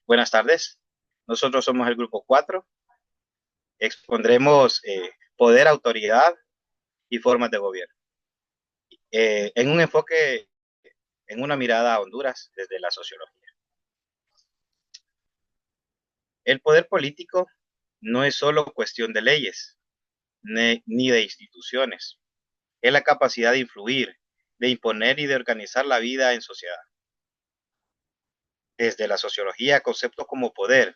Buenas tardes. Nosotros somos el grupo 4. Expondremos poder, autoridad y formas de gobierno. En un enfoque, en una mirada a Honduras desde la sociología. El poder político no es solo cuestión de leyes ni de instituciones. Es la capacidad de influir, de imponer y de organizar la vida en sociedad. Desde la sociología, conceptos como poder,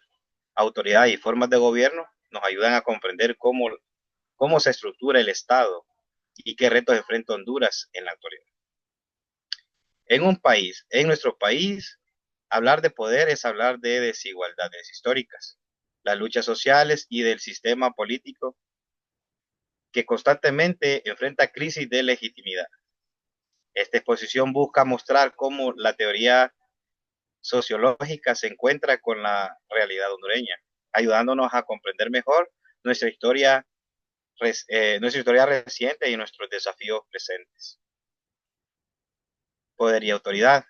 autoridad y formas de gobierno nos ayudan a comprender cómo se estructura el Estado y qué retos enfrenta Honduras en la actualidad. En nuestro país, hablar de poder es hablar de desigualdades históricas, las luchas sociales y del sistema político que constantemente enfrenta crisis de legitimidad. Esta exposición busca mostrar cómo la teoría sociológica se encuentra con la realidad hondureña, ayudándonos a comprender mejor nuestra historia, nuestra historia reciente y nuestros desafíos presentes. Poder y autoridad.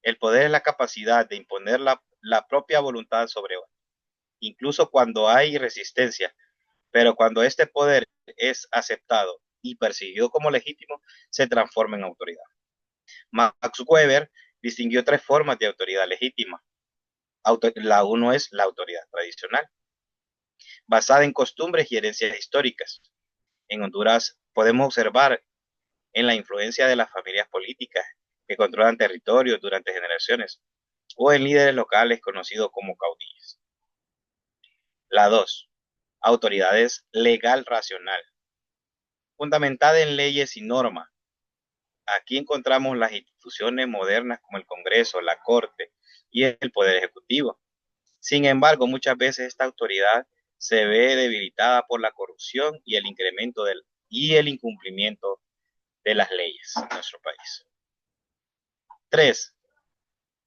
El poder es la capacidad de imponer la propia voluntad sobre otro, incluso cuando hay resistencia, pero cuando este poder es aceptado y percibido como legítimo, se transforma en autoridad. Max Weber distinguió tres formas de autoridad legítima. La uno es la autoridad tradicional, basada en costumbres y herencias históricas. En Honduras podemos observar en la influencia de las familias políticas que controlan territorios durante generaciones, o en líderes locales conocidos como caudillos. La 2. Autoridades legal racional, fundamentada en leyes y normas. Aquí encontramos las instituciones modernas como el Congreso, la Corte y el Poder Ejecutivo. Sin embargo, muchas veces esta autoridad se ve debilitada por la corrupción y el incumplimiento de las leyes en nuestro país. 3.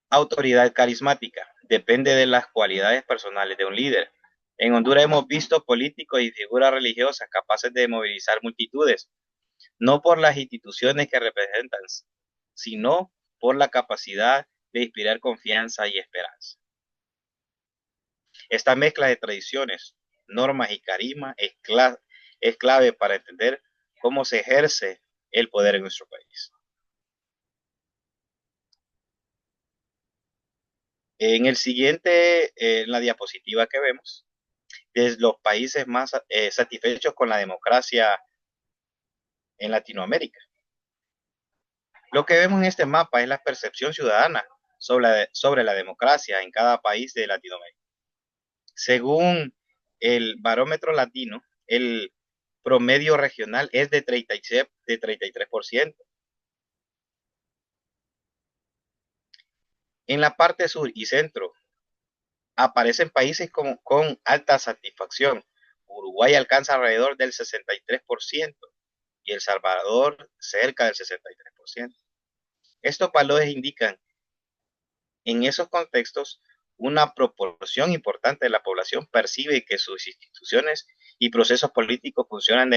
Autoridad carismática. Depende de las cualidades personales de un líder. En Honduras hemos visto políticos y figuras religiosas capaces de movilizar multitudes, no por las instituciones que representan, sino por la capacidad de inspirar confianza y esperanza. Esta mezcla de tradiciones, normas y carisma es clave para entender cómo se ejerce el poder en nuestro país. En la diapositiva que vemos, de los países más satisfechos con la democracia en Latinoamérica. Lo que vemos en este mapa es la percepción ciudadana sobre la democracia en cada país de Latinoamérica. Según el barómetro latino, el promedio regional es de 33%. En la parte sur y centro aparecen países con alta satisfacción. Uruguay alcanza alrededor del 63% y El Salvador cerca del 63%. Estos valores indican en esos contextos una proporción importante de la población percibe que sus instituciones y procesos políticos funcionan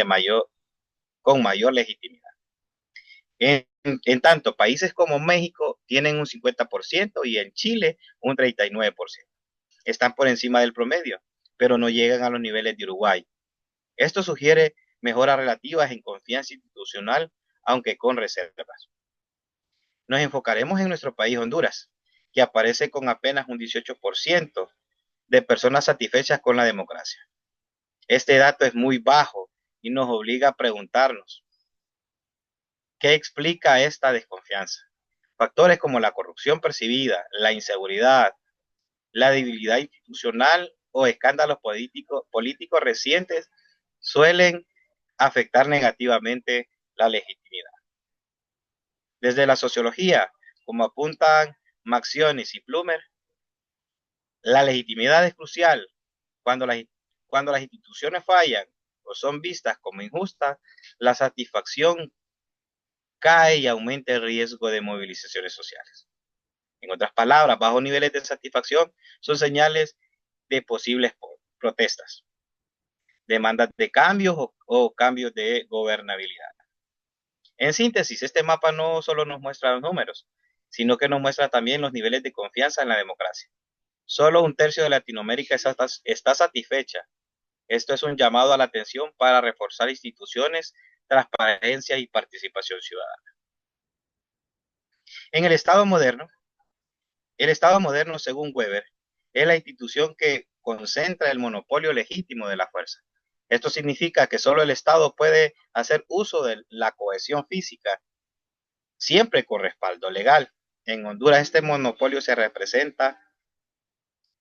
con mayor legitimidad. En tanto, países como México tienen un 50% y en Chile un 39%. Están por encima del promedio, pero no llegan a los niveles de Uruguay. Esto sugiere mejoras relativas en confianza institucional, aunque con reservas. Nos enfocaremos en nuestro país, Honduras, que aparece con apenas un 18% de personas satisfechas con la democracia. Este dato es muy bajo y nos obliga a preguntarnos, ¿qué explica esta desconfianza? Factores como la corrupción percibida, la inseguridad, la debilidad institucional o escándalos políticos recientes suelen afectar negativamente la legitimidad. Desde la sociología, como apuntan Maxionis y Plumer, la legitimidad es crucial. Cuando las, cuando las instituciones fallan o son vistas como injustas, la satisfacción cae y aumenta el riesgo de movilizaciones sociales. En otras palabras, bajos niveles de satisfacción son señales de posibles protestas, demandas de cambios o cambios de gobernabilidad. En síntesis, este mapa no solo nos muestra los números, sino que nos muestra también los niveles de confianza en la democracia. Solo un tercio de Latinoamérica está satisfecha. Esto es un llamado a la atención para reforzar instituciones, transparencia y participación ciudadana. En el Estado moderno, según Weber, es la institución que concentra el monopolio legítimo de la fuerza. Esto significa que solo el Estado puede hacer uso de la cohesión física, siempre con respaldo legal. En Honduras este monopolio se representa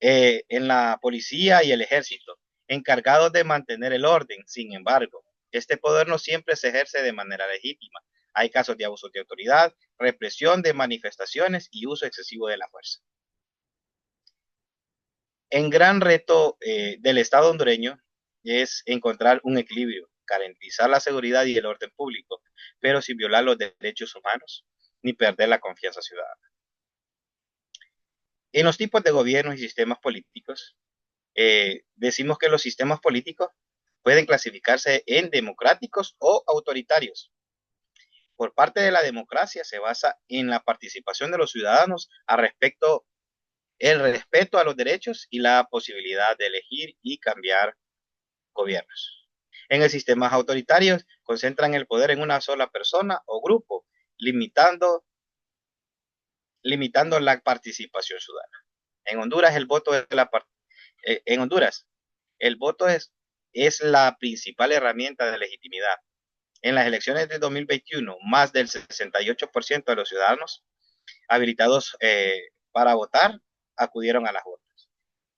en la policía y el ejército, encargados de mantener el orden. Sin embargo, este poder no siempre se ejerce de manera legítima. Hay casos de abuso de autoridad, represión de manifestaciones y uso excesivo de la fuerza. El gran reto del Estado hondureño es encontrar un equilibrio, garantizar la seguridad y el orden público, pero sin violar los derechos humanos ni perder la confianza ciudadana. En los tipos de gobiernos y sistemas políticos, decimos que los sistemas políticos pueden clasificarse en democráticos o autoritarios. Por parte de la democracia se basa en la participación de los ciudadanos el respeto a los derechos y la posibilidad de elegir y cambiar gobiernos. En el sistema autoritario concentran el poder en una sola persona o grupo, limitando la participación ciudadana. En Honduras el voto es en Honduras el voto es la principal herramienta de legitimidad. En las elecciones de 2021, más del 68% de los ciudadanos habilitados para votar acudieron a las urnas,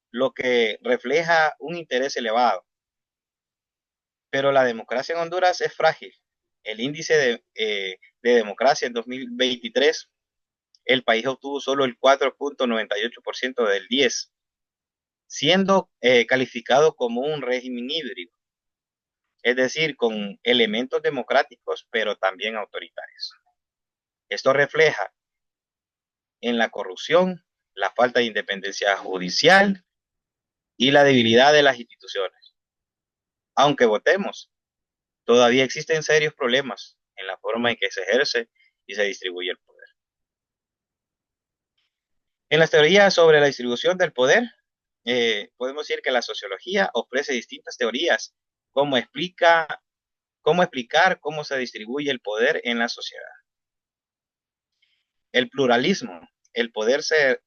lo que refleja un interés elevado. Pero la democracia en Honduras es frágil. El índice de democracia en 2023, el país obtuvo solo el 4.98% del 10, siendo calificado como un régimen híbrido, es decir, con elementos democráticos, pero también autoritarios. Esto refleja en la corrupción, la falta de independencia judicial y la debilidad de las instituciones. Aunque votemos, todavía existen serios problemas en la forma en que se ejerce y se distribuye el poder. En las teorías sobre la distribución del poder, podemos decir que la sociología ofrece distintas teorías cómo explicar cómo se distribuye el poder en la sociedad. El pluralismo, el poder se,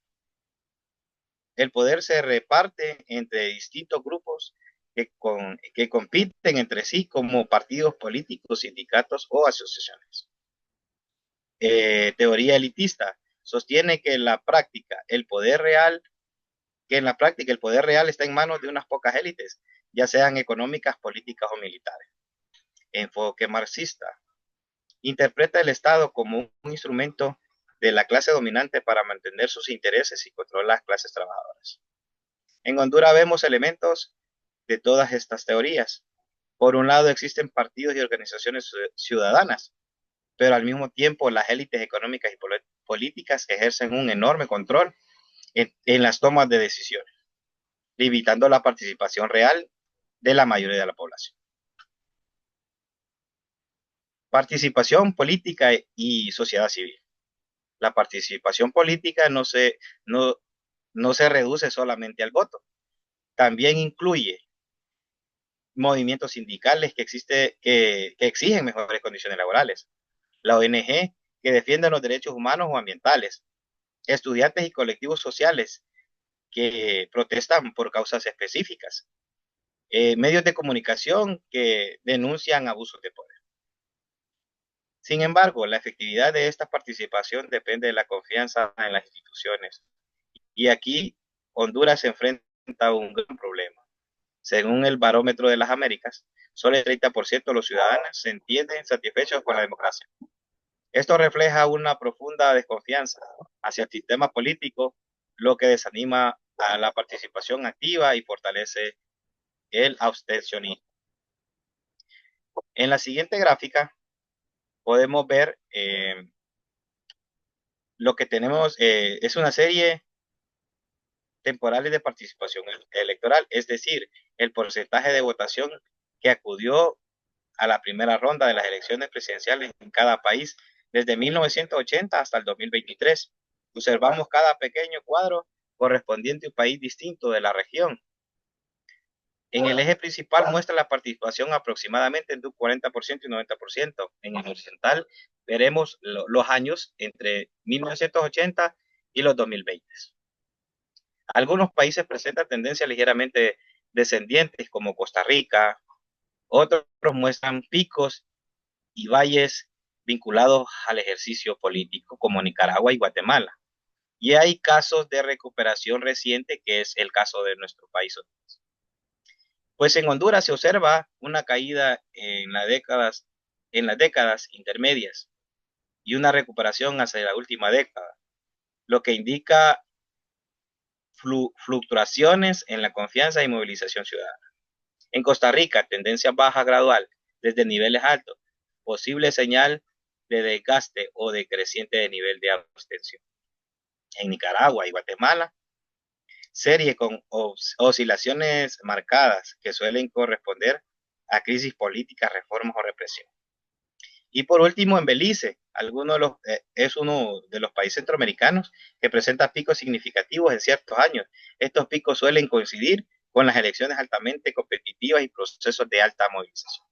el poder se reparte entre distintos grupos que compiten entre sí como partidos políticos, sindicatos o asociaciones. Teoría elitista sostiene que en la práctica el poder real está en manos de unas pocas élites, ya sean económicas, políticas o militares. Enfoque marxista interpreta el Estado como un instrumento de la clase dominante para mantener sus intereses y controlar las clases trabajadoras. En Honduras vemos elementos de todas estas teorías. Por un lado existen partidos y organizaciones ciudadanas, pero al mismo tiempo las élites económicas y políticas ejercen un enorme control en las tomas de decisiones, limitando la participación real de la mayoría de la población. Participación política y sociedad civil. La participación política no se reduce solamente al voto, también incluye movimientos sindicales que exigen mejores condiciones laborales, la ONG que defiende los derechos humanos o ambientales, estudiantes y colectivos sociales que protestan por causas específicas, medios de comunicación que denuncian abusos de poder. Sin embargo, la efectividad de esta participación depende de la confianza en las instituciones. Y aquí Honduras se enfrenta a un gran problema. Según el Barómetro de las Américas, solo el 30% de los ciudadanos se entienden satisfechos con la democracia. Esto refleja una profunda desconfianza hacia el sistema político, lo que desanima a la participación activa y fortalece el abstencionismo. En la siguiente gráfica podemos ver lo que tenemos es una serie temporales de participación electoral, es decir, el porcentaje de votación que acudió a la primera ronda de las elecciones presidenciales en cada país desde 1980 hasta el 2023. Observamos cada pequeño cuadro correspondiente a un país distinto de la región. En el eje principal muestra la participación aproximadamente entre un 40% y un 90%. En el horizontal veremos los años entre 1980 y los 2020. Algunos países presentan tendencias ligeramente descendientes, como Costa Rica. Otros muestran picos y valles vinculados al ejercicio político, como Nicaragua y Guatemala. Y hay casos de recuperación reciente, que es el caso de nuestro país. Pues en Honduras se observa una caída en las décadas intermedias y una recuperación hacia la última década, lo que indica fluctuaciones en la confianza y movilización ciudadana. En Costa Rica, tendencia baja gradual desde niveles altos, posible señal de desgaste o decreciente de nivel de abstención. En Nicaragua y Guatemala, serie con oscilaciones marcadas que suelen corresponder a crisis políticas, reformas o represión. Y por último, en Belice, es uno de los países centroamericanos que presenta picos significativos en ciertos años. Estos picos suelen coincidir con las elecciones altamente competitivas y procesos de alta movilización.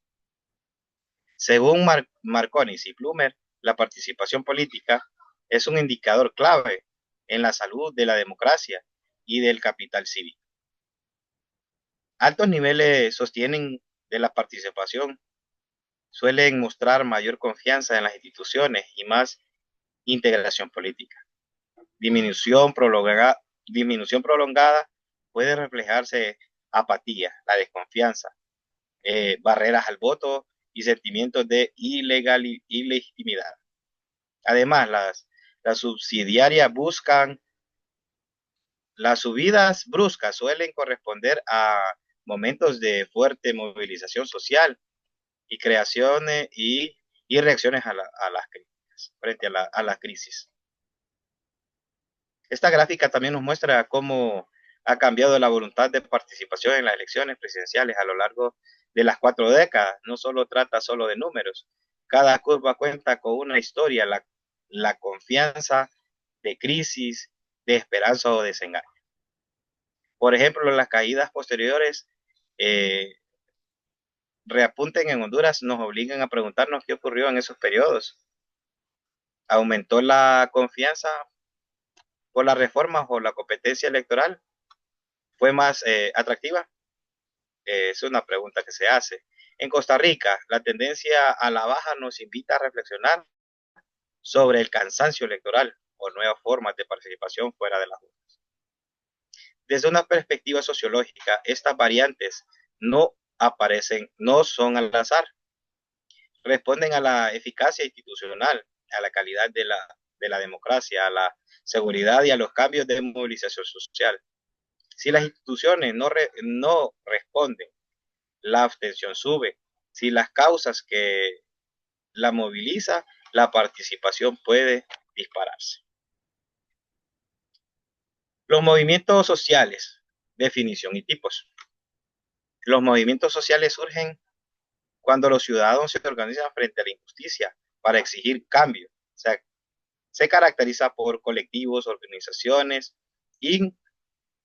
Según Marconis y Plumer, la participación política es un indicador clave en la salud de la democracia y del capital cívico. Altos niveles sostienen de la participación suelen mostrar mayor confianza en las instituciones y más integración política. Disminución prolongada puede reflejarse apatía, la desconfianza, barreras al voto y sentimientos de ilegitimidad. Además, las subidas bruscas suelen corresponder a momentos de fuerte movilización social y creaciones y reacciones a las críticas, frente a la crisis. Esta gráfica también nos muestra cómo ha cambiado la voluntad de participación en las elecciones presidenciales a lo largo de las 4 décadas. No solo trata solo de números. Cada curva cuenta con una historia, la confianza, de crisis, de esperanza o desengaño. Por ejemplo, las caídas posteriores reapunten en Honduras nos obligan a preguntarnos qué ocurrió en esos periodos. ¿Aumentó la confianza por las reformas o la competencia electoral? ¿Fue más atractiva? Es una pregunta que se hace. En Costa Rica, la tendencia a la baja nos invita a reflexionar sobre el cansancio electoral o nuevas formas de participación fuera de las urnas. Desde una perspectiva sociológica, estas variantes no son al azar, responden a la eficacia institucional, a la calidad de la democracia, a la seguridad y a los cambios de movilización social. Si las instituciones no responden, la abstención sube. Si las causas que la moviliza, la participación puede dispararse. Los movimientos sociales, definición y tipos. Los movimientos sociales surgen cuando los ciudadanos se organizan frente a la injusticia para exigir cambio. O sea, se caracteriza por colectivos, organizaciones y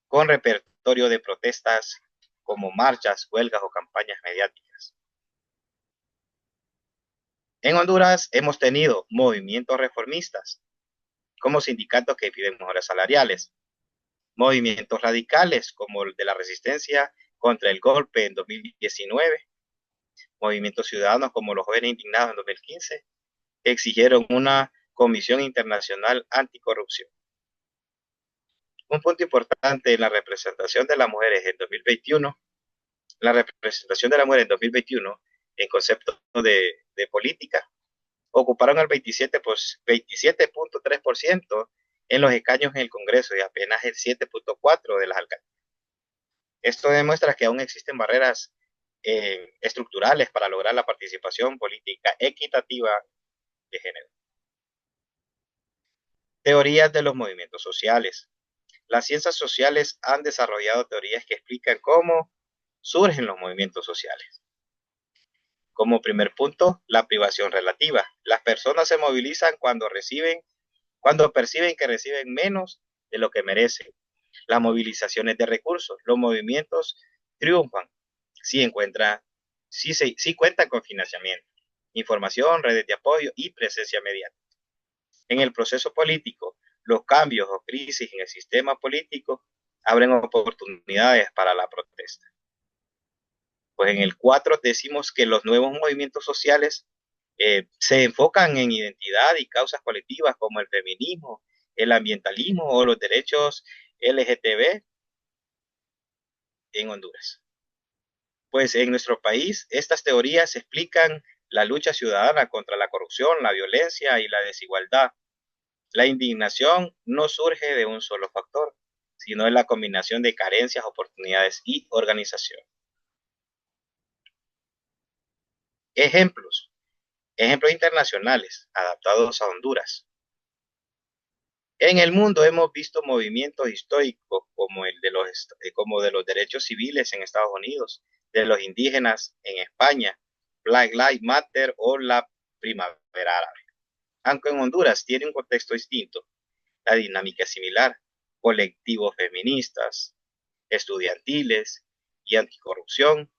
con repertorio de protestas como marchas, huelgas o campañas mediáticas. En Honduras hemos tenido movimientos reformistas, como sindicatos que piden mejoras salariales, movimientos radicales, como el de la resistencia contra el golpe en 2019, movimientos ciudadanos como los jóvenes indignados en 2015, que exigieron una comisión internacional anticorrupción. Un punto importante en la representación de las mujeres en 2021, la representación de la mujer en 2021 en concepto de política, ocuparon el 27.3% en los escaños en el Congreso y apenas el 7.4% de las alcaldías. Esto demuestra que aún existen barreras estructurales para lograr la participación política equitativa de género. Teorías de los movimientos sociales. Las ciencias sociales han desarrollado teorías que explican cómo surgen los movimientos sociales. Como primer punto, la privación relativa. Las personas se movilizan cuando perciben que reciben menos de lo que merecen. Las movilizaciones de recursos, los movimientos triunfan si encuentra, si cuentan con financiamiento, información, redes de apoyo y presencia mediática. En el proceso político, los cambios o crisis en el sistema político abren oportunidades para la protesta. Pues en el 4 decimos que los nuevos movimientos sociales se enfocan en identidad y causas colectivas como el feminismo, el ambientalismo o los derechos LGTB en Honduras. Pues en nuestro país estas teorías explican la lucha ciudadana contra la corrupción, la violencia y la desigualdad. La indignación no surge de un solo factor, sino de la combinación de carencias, oportunidades y organización. Ejemplos. Ejemplos internacionales adaptados a Honduras. En el mundo hemos visto movimientos históricos como de los derechos civiles en Estados Unidos, de los indígenas en España, Black Lives Matter o la Primavera Árabe. Aunque en Honduras tiene un contexto distinto, la dinámica es similar. Colectivos feministas, estudiantiles y anticorrupción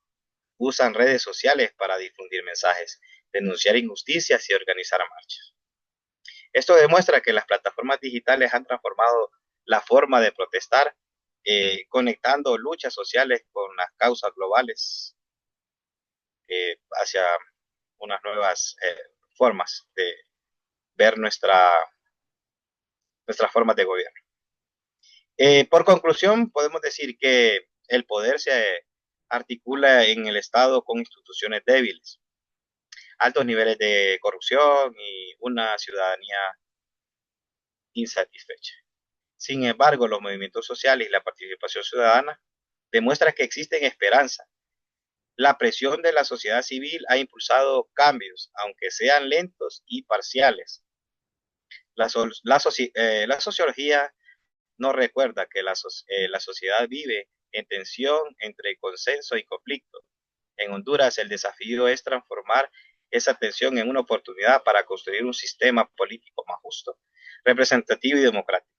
usan redes sociales para difundir mensajes, denunciar injusticias y organizar marchas. Esto demuestra que las plataformas digitales han transformado la forma de protestar, conectando luchas sociales con las causas globales hacia unas nuevas formas de ver nuestras formas de gobierno. Por conclusión, podemos decir que el poder se articula en el Estado con instituciones débiles, altos niveles de corrupción y una ciudadanía insatisfecha. Sin embargo, los movimientos sociales y la participación ciudadana demuestran que existen esperanza. La presión de la sociedad civil ha impulsado cambios, aunque sean lentos y parciales. La sociología nos recuerda que la sociedad vive en tensión entre consenso y conflicto. En Honduras, el desafío es transformar esa tensión en una oportunidad para construir un sistema político más justo, representativo y democrático.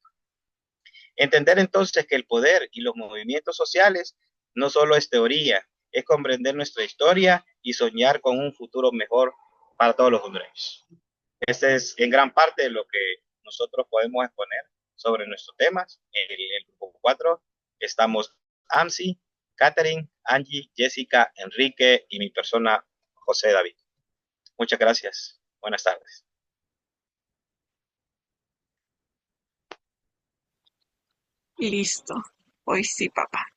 Entender entonces que el poder y los movimientos sociales no solo es teoría, es comprender nuestra historia y soñar con un futuro mejor para todos los hondureños. Este es en gran parte lo que nosotros podemos exponer sobre nuestros temas. En el grupo 4 estamos Amsi, Catherine, Angie, Jessica, Enrique y mi persona, José David. Muchas gracias. Buenas tardes. Listo. Hoy sí, papá.